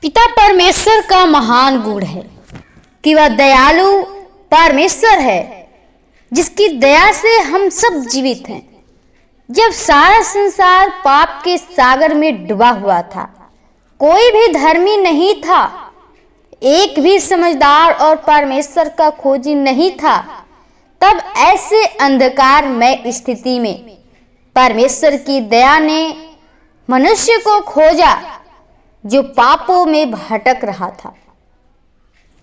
पिता परमेश्वर का महान गुण है कि वह दयालु परमेश्वर है, जिसकी दया से हम सब जीवित हैं। जब सारा संसार पाप के सागर में डूबा हुआ था, कोई भी धर्मी नहीं था, एक भी समझदार और परमेश्वर का खोजी नहीं था, तब ऐसे अंधकारमय स्थिति में परमेश्वर की दया ने मनुष्य को खोजा जो पापों में भटक रहा था।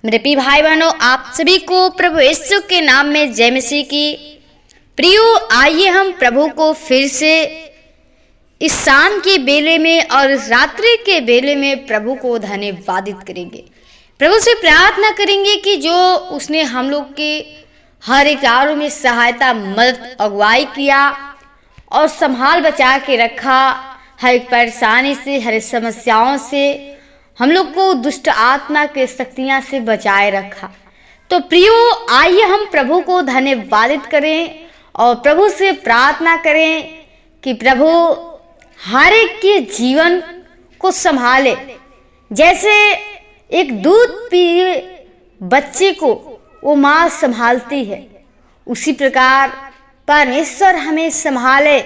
मेरे प्रिय भाई बहनों, आप सभी को प्रभु यीशु के नाम में जय मसीह की। प्रियो, आइए हम प्रभु को फिर से इस शाम के बेले में और इस रात्रि के बेले में प्रभु को धन्यवादित करेंगे। प्रभु से प्रार्थना करेंगे कि जो उसने हम लोग के हर एक कार्यों में सहायता, मदद, अगुवाई किया और संभाल बचा के रखा, हर एक परेशानी से, हर एक समस्याओं से हम लोग को दुष्ट आत्मा के शक्तियां से बचाए रखा। तो प्रियो, आइए हम प्रभु को धन्यवादित करें और प्रभु से प्रार्थना करें कि प्रभु हर एक के जीवन को संभाले। जैसे एक दूध पिए बच्चे को वो माँ संभालती है, उसी प्रकार परमेश्वर हमें संभाले।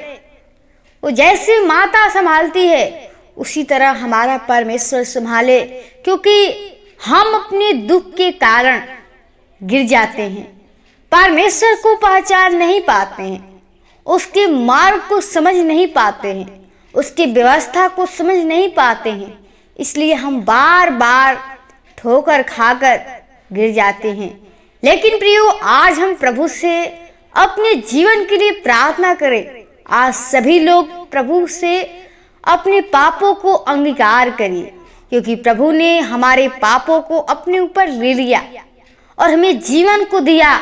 वो जैसे माता संभालती है, उसी तरह हमारा परमेश्वर संभाले, क्योंकि हम अपने दुख के कारण गिर जाते हैं, परमेश्वर को पहचान नहीं पाते हैं, उसके मार्ग को समझ नहीं पाते हैं, उसकी व्यवस्था को समझ नहीं पाते हैं। इसलिए हम बार बार ठोकर खाकर गिर जाते हैं। लेकिन प्रियो, आज हम प्रभु से अपने जीवन के लिए प्रार्थना करें। आज सभी लोग प्रभु से अपने पापों को अंगीकार करिए, क्योंकि प्रभु ने हमारे पापों को अपने ऊपर ले लिया और हमें जीवन को दिया।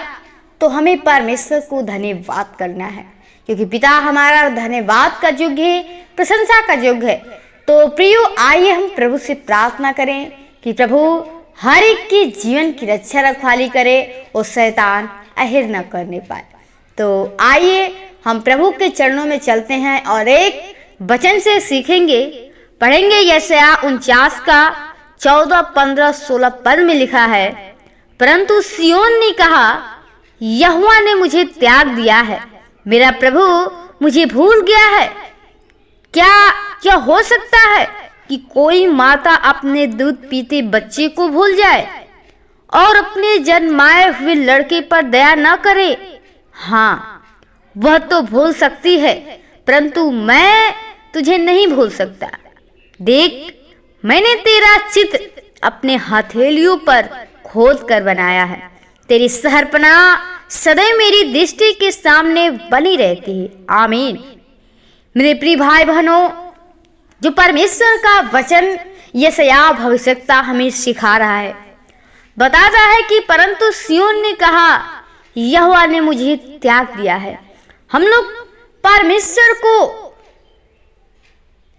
तो हमें परमेश्वर को धन्यवाद करना है, क्योंकि पिता हमारा धन्यवाद का योग्य है, प्रशंसा का योग्य है। तो प्रियो, आइए हम प्रभु से प्रार्थना करें कि प्रभु हर एक के जीवन की रक्षा रखवाली करे और शैतान अहिर न करने पाए। तो आइए हम प्रभु के चरणों में चलते हैं और एक वचन से सीखेंगे, पढ़ेंगे। यशायाह 49 का 14, 15, 16 पद में लिखा है, परंतु सियोन ने कहा, यहोवा ने मुझे त्याग दिया है, मेरा प्रभु मुझे भूल गया है। क्या हो सकता है कि कोई माता अपने दूध पीते बच्चे को भूल जाए और अपने जन्माए हुए लड़के पर दया न करे? हाँ, वह तो भूल सकती है, परंतु मैं तुझे नहीं भूल सकता। देख, मैंने तेरा चित्र अपने हथेलियों पर खोद कर बनाया है। तेरी शहरपनाह सदैव मेरी दृष्टि के सामने बनी रहती है। आमीन। मेरे प्रिय भाई बहनों, जो परमेश्वर का वचन यशायाह भविष्यवक्ता हमें सिखा रहा है, बताता है कि परंतु सियोन ने कहा, यहोवा ने मुझे त्याग दिया है। हम लोग परमेश्वर को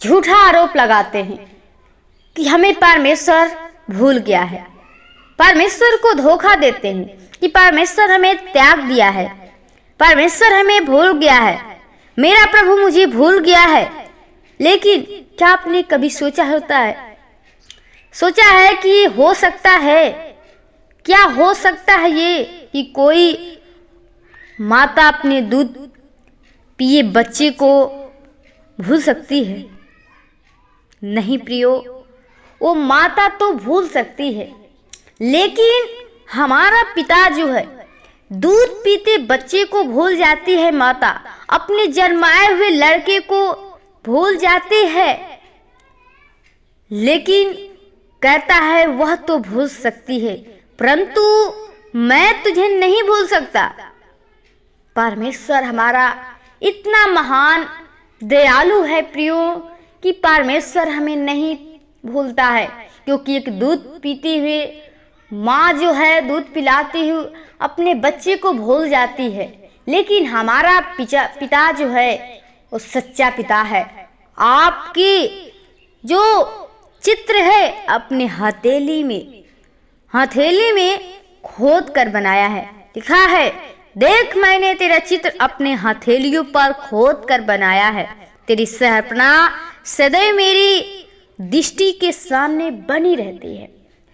झूठा आरोप लगाते हैं कि हमें परमेश्वर भूल गया है, परमेश्वर को धोखा देते हैं कि परमेश्वर हमें त्याग दिया है, परमेश्वर हमें भूल गया है, मेरा प्रभु मुझे भूल गया है। लेकिन क्या आपने कभी सोचा है कि हो सकता है, क्या हो सकता है ये कि कोई माता अपने दूध पिए बच्चे को भूल सकती है? नहीं प्रियो, वो माता तो भूल सकती है, लेकिन हमारा पिता जो है, दूध पीते बच्चे को भूल जाती है माता, अपने जन्माए हुए लड़के को भूल जाती है। लेकिन कहता है वह तो भूल सकती है, परंतु मैं तुझे नहीं भूल सकता। परमेश्वर हमारा इतना महान दयालु है प्रियो, कि परमेश्वर हमें नहीं भूलता है, क्योंकि एक दूध पीती हुई माँ जो है, दूध पिलाती हुई अपने बच्चे को भूल जाती है। लेकिन हमारा पिता जो है, वो सच्चा पिता है। आपकी जो चित्र है अपने हथेली में खोद कर बनाया है। लिखा है, देख, मैंने तेरा चित्र अपने हथेलियों पर खोद कर बनाया है। तेरी शहरपनाह सदैव मेरी दृष्टि के सामने बनी रहती है।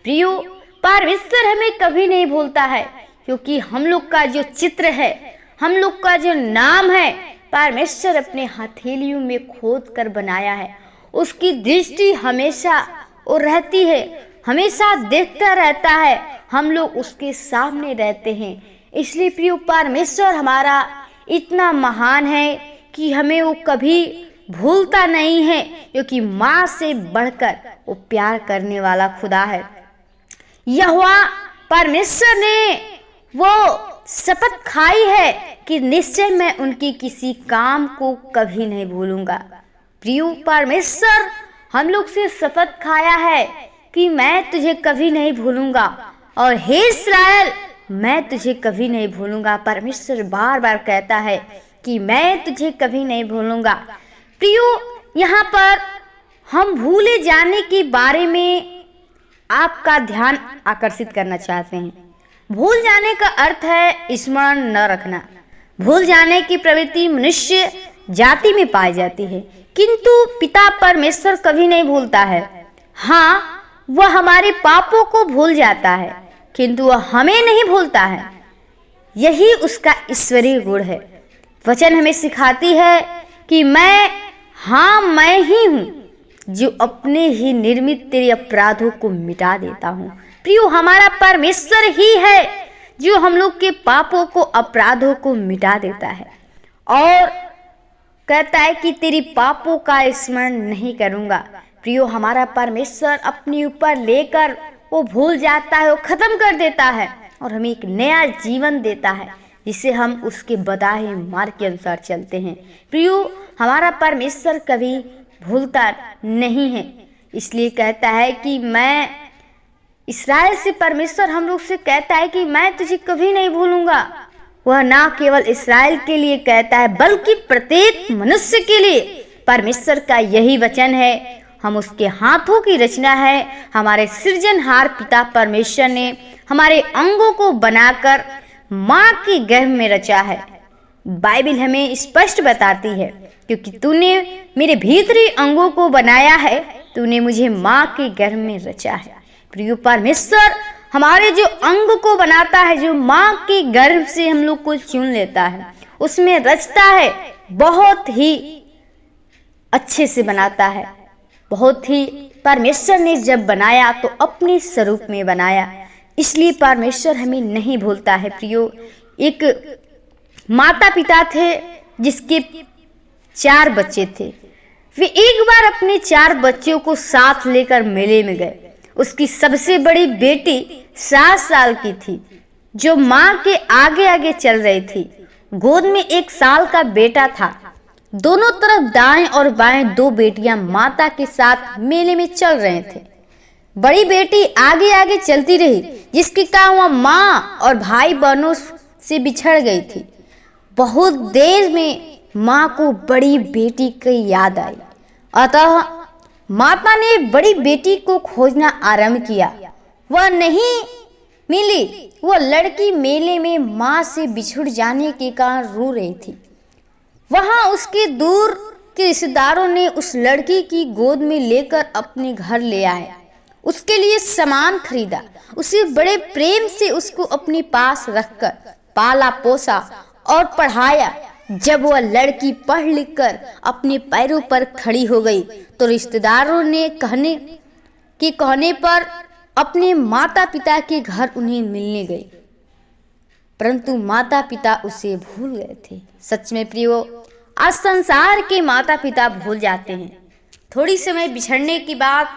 प्रियो, परमेश्वर हमें कभी नहीं भूलता है, क्योंकि हम लोग का जो चित्र है, हम लोग का जो नाम है, परमेश्वर अपने हथेलियों में खोद कर बनाया है। उसकी दृष्टि हमेशा और रहती है, हमेशा देखता रहता है। हम लोग उसके सामने रहते हैं। इसलिए प्रियो, परमेश्वर हमारा इतना महान है कि हमें वो कभी भूलता नहीं है, क्योंकि माँ से बढ़कर वो प्यार करने वाला खुदा है। यहोवा परमेश्वर ने वो शपथ खाई है कि निश्चय मैं उनकी किसी काम को कभी नहीं भूलूंगा। प्रियो, परमेश्वर हम लोग से शपथ खाया है कि मैं तुझे कभी नहीं भूलूंगा, और हे इस्राएल, मैं तुझे कभी नहीं भूलूंगा। परमेश्वर बार बार कहता है कि मैं तुझे कभी नहीं भूलूंगा। प्रियो, यहाँ पर हम भूले जाने के बारे में आपका ध्यान आकर्षित करना चाहते हैं। भूल जाने का अर्थ है स्मरण न रखना। भूल जाने की प्रवृत्ति मनुष्य जाति में पाई जाती है, किंतु पिता परमेश्वर कभी नहीं भूलता है। हाँ, वह हमारे पापों को भूल जाता है, किंतु वह हमें नहीं भूलता है। यही उसका ईश्वरीय गुण है। वचन हमें सिखाती है कि मैं ही हूँ जो अपने ही निर्मित तेरे अपराधों को मिटा देता हूँ। प्रियो, हमारा परमेश्वर ही है जो हम लोग के पापों को, अपराधों को मिटा देता है, और कहता है कि तेरी पापों का स्मरण नहीं करूँगा। प्रियो, हमारा परमेश्वर अपने ऊपर लेकर वो भूल जाता है, वो खत्म कर देता है, और हमें एक नया जीवन देता है, जिसे हम उसके बताए मार्ग के अनुसार चलते हैं। प्रियो, हमारा परमेश्वर कभी भूलता नहीं है। इसलिए कहता है कि मैं, इस्राएल से परमेश्वर हम लोग से कहता है कि मैं तुझे कभी नहीं भूलूंगा। वह ना केवल इस्राएल के लिए कहता है, बल्कि प्रत्येक मनुष्य के लिए परमेश्वर का यही वचन है। हम उसके हाथों की रचना है। हमारे सृजनहार पिता परमेश्वर ने हमारे अंगों को बनाकर माँ के गर्भ में रचा है। बाइबल हमें स्पष्ट बताती है, क्योंकि तूने मेरे भीतरी अंगों को बनाया है, तूने मुझे माँ के गर्भ में रचा है। प्रिय परमेश्वर हमारे जो अंग को बनाता है, जो माँ के गर्भ से हम लोग को चुन लेता है, उसमें रचता है, बहुत ही अच्छे से बनाता है। बहुत ही परमेश्वर ने जब बनाया तो अपने स्वरूप में बनाया, इसलिए परमेश्वर हमें नहीं भूलता है। प्रियो, एक माता पिता थे जिसके 4 बच्चे थे। वे एक बार अपने 4 बच्चों को साथ लेकर मेले में गए। उसकी सबसे बड़ी बेटी 7 साल की थी, जो माँ के आगे आगे चल रही थी। गोद में 1 साल का बेटा था। दोनों तरफ दाएं और बाएं 2 बेटियां माता के साथ मेले में चल रहे थे। बड़ी बेटी आगे आगे चलती रही, जिसके कारण वह माँ और भाई बहनों से बिछड़ गई थी। बहुत देर में माँ को बड़ी बेटी की याद आई, अतः माता ने बड़ी बेटी को खोजना आरंभ किया। वह नहीं मिली। वह लड़की मेले में माँ से बिछुड़ जाने के कारण रो रही थी। वहां उसके दूर के रिश्तेदारों ने उस लड़की की गोद में लेकर अपने घर ले आए। उसके लिए सामान खरीदा, उसे बड़े प्रेम से उसको अपने पास रखकर पाला पोसा और पढ़ाया। जब वह लड़की पढ़ लिख कर अपने पैरों पर खड़ी हो गई तो रिश्तेदारों ने कहने पर अपने माता पिता के घर उन्हें मिलने गई, परंतु माता पिता उसे भूल गए थे। सच में प्रियो, आज संसार के माता पिता भूल जाते हैं। थोड़ी समय बिछड़ने के बाद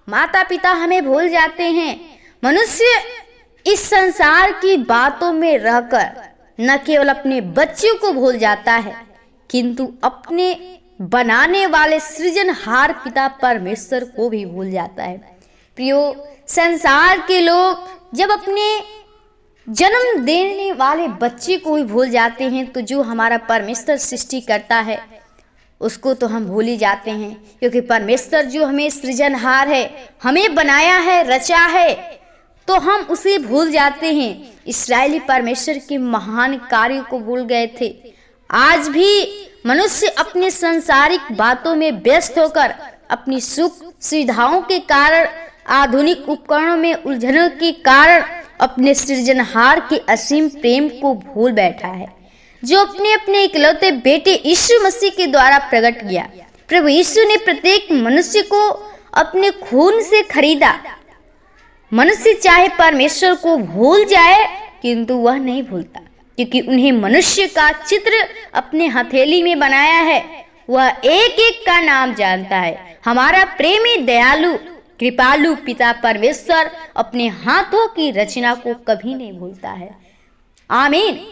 माता पिता हमें भूल जाते हैं। मनुष्य इस संसार की बातों में रहकर न केवल अपने बच्चों को भूल जाता है, किंतु अपने बनाने वाले सृजनहार पिता परमेश्वर को भी भूल जाता है। प्रियो, संसार के लोग जब अपने जन्म देने वाले बच्चे को ही भूल जाते हैं, तो जो हमारा परमेश्वर सृष्टि करता है उसको तो हम भूल ही जाते हैं, क्योंकि परमेश्वर जो हमें सृजनहार है, हमें बनाया है, रचा है, तो हम उसे भूल जाते हैं। इस्राएली परमेश्वर के महान कार्य को भूल गए थे। आज भी मनुष्य अपने सांसारिक बातों में व्यस्त होकर अपनी सुख सुविधाओं के कारण, आधुनिक उपकरणों में उलझनों के कारण अपने सृजनहार के असीम प्रेम को भूल बैठा है, जो अपने अपने इकलौते बेटे यीशु मसीह के द्वारा प्रकट किया। प्रभु यीशु ने प्रत्येक मनुष्य को अपने खून से खरीदा। मनुष्य चाहे परमेश्वर को भूल जाए, किंतु वह नहीं भूलता, क्योंकि उन्हें मनुष्य का चित्र अपने हथेली में बनाया है। वह एक एक का नाम जानता है। हमारा प्रेमी, दयालु, कृपालु पिता परमेश्वर अपने हाथों की रचना को कभी नहीं भूलता है। आमीन।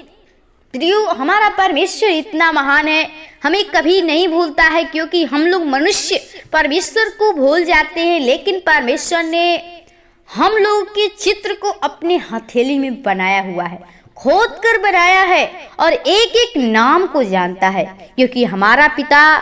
प्रियो, हमारा परमेश्वर इतना महान है, हमें कभी नहीं भूलता है, क्योंकि हम लोग मनुष्य परमेश्वर को भूल जाते हैं, लेकिन परमेश्वर ने हम लोगों के चित्र को अपने हथेली में बनाया हुआ है, खोद कर बनाया है, और एक एक नाम को जानता है, क्योंकि हमारा पिता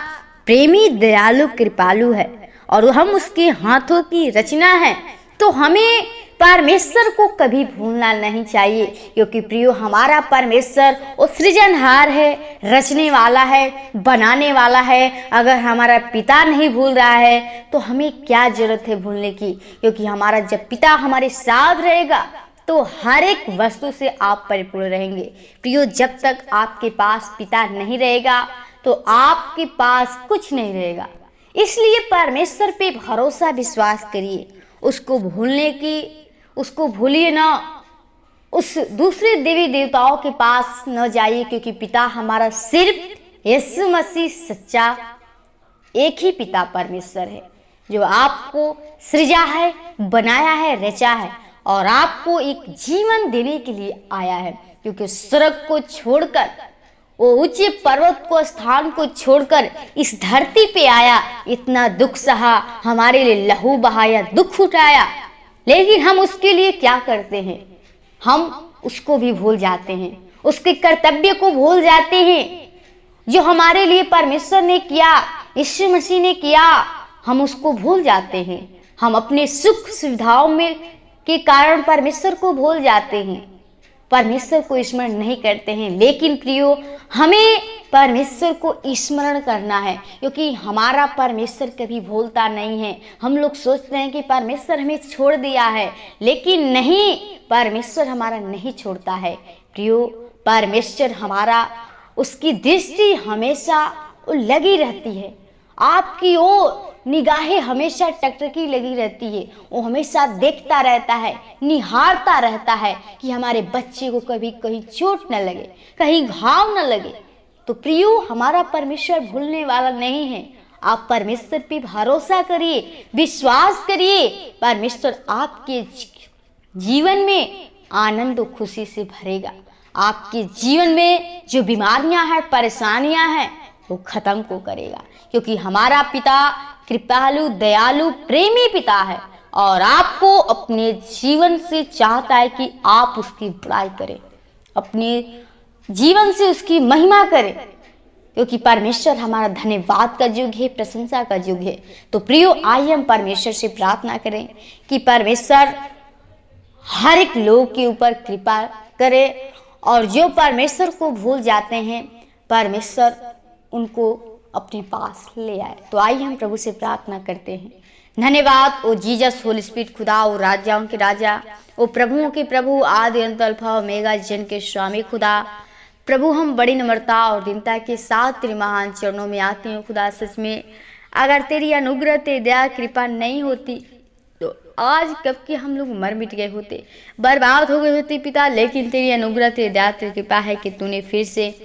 प्रेमी, दयालु, कृपालु है और हम उसके हाथों की रचना है। तो हमें परमेश्वर को कभी भूलना नहीं चाहिए, क्योंकि प्रियो, हमारा परमेश्वर वो सृजनहार है, रचने वाला है, बनाने वाला है। अगर हमारा पिता नहीं भूल रहा है तो हमें क्या जरूरत है भूलने की, क्योंकि हमारा जब पिता हमारे साथ रहेगा तो हर एक वस्तु से आप परिपूर्ण रहेंगे। प्रियो, जब तक आपके पास पिता नहीं रहेगा तो आपके पास कुछ नहीं रहेगा। इसलिए परमेश्वर पे भरोसा, विश्वास करिए, उसको भूलिए ना, उस दूसरे देवी देवताओं के पास न जाइए, क्योंकि पिता हमारा सिर्फ यीशु मसीह सच्चा एक ही पिता परमेश्वर है, जो आपको सृजा है, बनाया है, रचा है और आपको एक जीवन देने के लिए आया है। क्योंकि स्वर्ग को छोड़कर, वो ऊंचे पर्वत को, स्थान को छोड़कर इस धरती पे आया, इतना दुख सहा, हमारे लिए लहू बहाया, दुख उठाया, लेकिन हम उसके लिए क्या करते हैं? हम उसको भी भूल जाते हैं, उसके कर्तव्य को भूल जाते हैं, जो हमारे लिए परमेश्वर ने किया, यीशु मसीह ने किया, हम उसको भूल जाते हैं। हम अपने सुख सुविधाओं में के कारण परमेश्वर को भूल जाते हैं, परमेश्वर को स्मरण नहीं करते हैं। लेकिन प्रियो, हमें परमेश्वर को स्मरण करना है, क्योंकि हमारा परमेश्वर कभी भूलता नहीं है। हम लोग सोचते हैं कि परमेश्वर हमें छोड़ दिया है, लेकिन नहीं, परमेश्वर हमारा नहीं छोड़ता है। प्रियो, परमेश्वर हमारा, उसकी दृष्टि हमेशा लगी रहती है आपकी ओर, निगाहें हमेशा टकटकी लगी रहती है। वो हमेशा देखता रहता है, निहारता रहता है कि हमारे बच्चे को कभी कहीं चोट न लगे, कहीं घाव न लगे। तो प्रियो, हमारा परमेश्वर भूलने वाला नहीं है। आप परमेश्वर पे भरोसा करिए, विश्वास करिए। परमेश्वर आपके जीवन में आनंद और खुशी से भरेगा। आपके जीवन में जो बीमारियां हैं, परेशानियां हैं, वो खत्म को करेगा, क्योंकि हमारा पिता कृपालु, दयालु, प्रेमी पिता है और आपको अपने जीवन से चाहता है कि आप उसकी बड़ाई करें, अपने जीवन से उसकी महिमा करें, क्योंकि परमेश्वर हमारा धन्यवाद का युग है, प्रशंसा का युग है। तो प्रियो, आइए हम परमेश्वर से प्रार्थना करें कि परमेश्वर हर एक लोग के ऊपर कृपा करे, और जो परमेश्वर को भूल जाते हैं, परमेश्वर उनको अपने पास ले आए। तो आइए हम प्रभु से प्रार्थना करते हैं। धन्यवाद ओ जीसस, होली स्पिरिट, खुदा ओ राजाओं के राजा, ओ प्रभुओं के प्रभु, आदि अंत, अल्फा ओमेगा, जन के स्वामी खुदा। प्रभु, हम बड़ी नम्रता और दीनता के साथ तेरे महान चरणों में आते हैं खुदा। सच में अगर तेरी अनुग्रह, तेरी दया, कृपा नहीं होती तो आज कब के हम लोग मर मिट गए होते, बर्बाद हो गए होते पिता। लेकिन तेरी अनुग्रह, तेरी दया, तेरी कृपा है कि तूने फिर से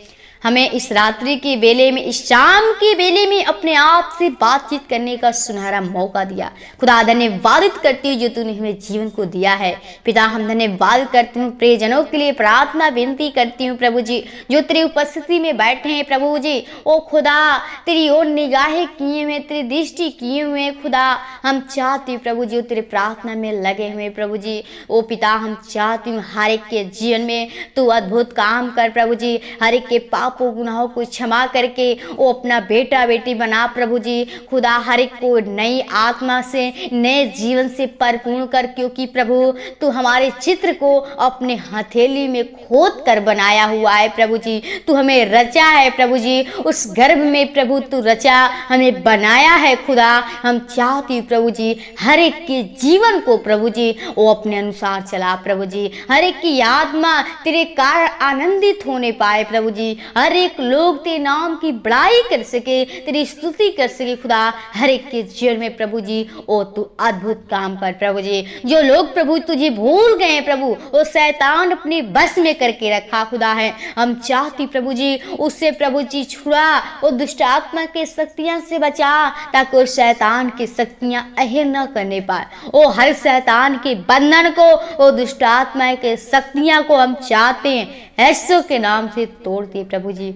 हमें इस रात्रि के बेले में, इस शाम के बेले में अपने आप से बातचीत करने का सुनहरा मौका दिया। खुदा, धन्यवादित करती हूँ जो तूने हमें जीवन को दिया है। पिता, हम धन्यवाद करती हूँ, प्रियजनों के लिए प्रार्थना विनती करती हूँ प्रभु जी, जो तेरी उपस्थिति में बैठे हैं प्रभु जी। ओ खुदा, तेरी ओर निगाहें किए हुए, तेरी दृष्टि किए हुए खुदा, हम चाहती हूँ प्रभु जी, तेरे प्रार्थना में लगे हुए प्रभु जी। ओ पिता, हम चाहती हूँ हर एक के जीवन में तू अद्भुत काम कर प्रभु जी, हर एक के पापों गुनाहों को क्षमा करके वो अपना बेटा बेटी बना प्रभु जी। खुदा हर एक को नई आत्मा से, नए जीवन से परिपूर्ण कर, क्योंकि प्रभु तू हमारे चित्र को अपने हथेली में खोद कर बनाया हुआ है प्रभु जी। तू हमें रचा है प्रभु जी, उस गर्भ में प्रभु तू रचा, हमें बनाया है खुदा। हम चाहती प्रभु जी हर एक के जीवन को प्रभु जी वो अपने अनुसार चला प्रभु जी। हर एक की आत्मा तेरे कारण आनंदित होने पाए प्रभु जी। हर एक लोग तेरे नाम की बड़ाई कर सके, तेरी स्तुति कर सके खुदा। हर एक के जीवन में प्रभु जी ओ तू अद्भुत काम कर प्रभु जी। जो लोग प्रभु तुझे भूल गए प्रभु, वो शैतान अपने बस में करके रखा खुदा है। हम चाहती प्रभु जी उससे प्रभु जी छुड़ा, वो दुष्ट आत्मा के शक्तियां से बचा, ताकि वो शैतान की शक्तियां अहिर न करने पाए। वो हर शैतान के बंधन को, वो दुष्ट आत्मा के शक्तियां को हम चाहते हैं यीशु के नाम से तोड़ते प्रभु जी।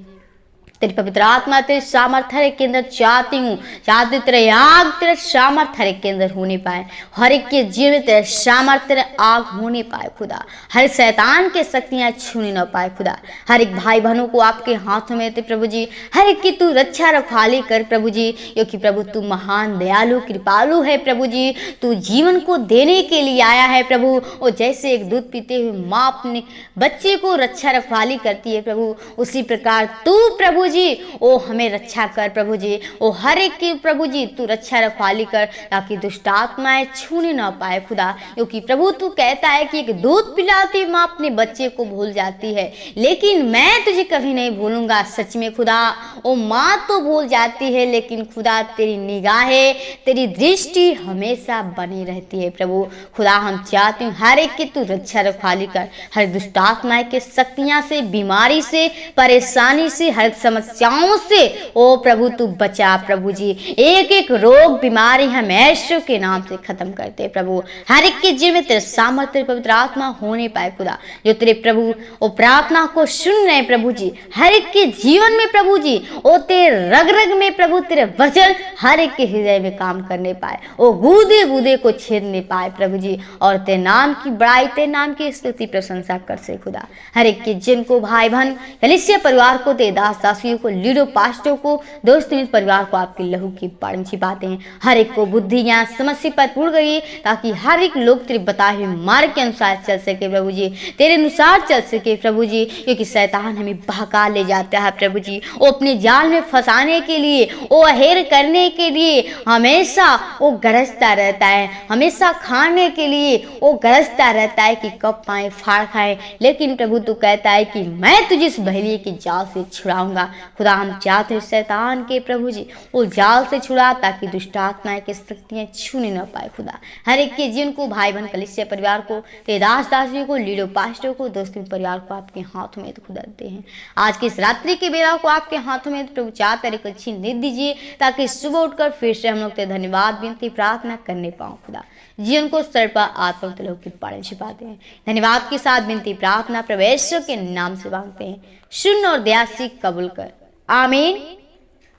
तेरी पवित्र आत्मा तेरे सामर्थ्य के अंदर चाहती हूँ, चाहती तेरे आग तेरे सामर्थ्य के अंदर होने पाए। हर एक के जीवन में तेरे सामर्थ्य आग होने पाए खुदा। हर शैतान के शक्तियाँ छूने न पाए खुदा। हर एक भाई बहनों को आपके हाथों में देते प्रभु जी। हर एक की तू रक्षा रखवाली कर प्रभु जी, क्योंकि प्रभु तू महान दयालु कृपालु है प्रभु जी। तू जीवन को देने के लिए आया है प्रभु। और जैसे एक दूध पीते हुए माँ अपने बच्चे को रक्षा रखवाली करती है प्रभु, उसी प्रकार तू प्रभु जी ओ हमें रक्षा कर प्रभु जी। ओ हर एक की प्रभु जी तू रक्षा रखवाली कर, ताकि दुष्ट आत्माएं छूने ना पाए खुदा। क्योंकि प्रभु तू कहता है कि एक दूध पिलाती माँ अपने बच्चे को भूल जाती है, लेकिन मैं तुझे कभी नहीं भूलूंगा। सच में खुदा ओ माँ तो भूल जाती है, लेकिन खुदा तेरी निगाहें, तेरी दृष्टि हमेशा बनी रहती है प्रभु। खुदा हम चाहते हैं हर एक की तू रक्षा रखवाली कर। हर दुष्ट आत्माएं के शक्तियां से, बीमारी से, परेशानी से, हर समस्याओं से ओ प्रभु तू बचा प्रभु जी। एक एक रोग बीमारी हम यीशु के नाम से खत्म करते प्रभु। हर एक के जीवन में तेरे सामर्थ्य पवित्र आत्मा होने पाए खुदा। जो तेरे प्रभु ओ प्रार्थना को सुन रहे प्रभु जी, हर एक के जीवन में प्रभु जी ओ तेरे रग रग में प्रभु तेरे वचन हर एक के हृदय में काम करने पाए, ओ गूदे गूदे को छेदने पाए प्रभु जी। और तेरे नाम की बड़ाई, तेरे नाम की स्तुति प्रशंसा कर से खुदा। हर एक के जिन को भाई बहन कलीसिया परिवार को, तेरे दास दासियों को, लीडर पास्टरों को, दोस्तों इस परिवार को आपके लहू की बाढ़ छिपाते हैं। हर एक को बुद्धि ज्ञान समझ से परिपूर्ण करिए, ताकि हर एक लोग तेरे बताए हुए मार्ग के अनुसार चल सके प्रभु जी, तेरे अनुसार चल सके प्रभु जी। क्योंकि शैतान हमें बहका ले जाता है प्रभु जी, वो अपने जाल में फंसाने के लिए, वो अहेर करने के लिए हमेशा वो गरजता रहता है, हमेशा खाने के लिए वो गरजता रहता है कि कब पाए फाड़ खाए। लेकिन प्रभु तू कहता है कि मैं तुझे इस बहेलिए के जाल से छुड़ाऊंगा खुदा। हम चाहते हैं शैतान के प्रभु जी वो जाल से छुड़ा, ताकि दुष्ट आत्माएं की शक्तियां छूने न पाए खुदा। हर एक के जीवन को, भाई बहन कलीसिया परिवार को, तेरे दास दासियों को, लीडर पास्टरों को, दोस्तों परिवार को आपके हाथों में तो खुदा देते हैं। आज की इस रात्रि के बेला को आपके हाथों में प्रभु चाहते हैं अच्छी नींद दीजिए, ताकि सुबह उठकर फिर से हम लोग तेरे धन्यवाद विनती प्रार्थना करने पाऊँ खुदा। जीवन को सर्पा आत्मा तलों की पालन छिपाते हैं। धन्यवाद के साथ विनती प्रार्थना प्रभु यीशु के नाम से मांगते हैं, सुन और दया से कबूल कर। आमीन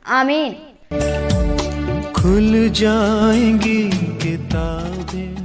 आमीन। खुल जाएंगी किताबें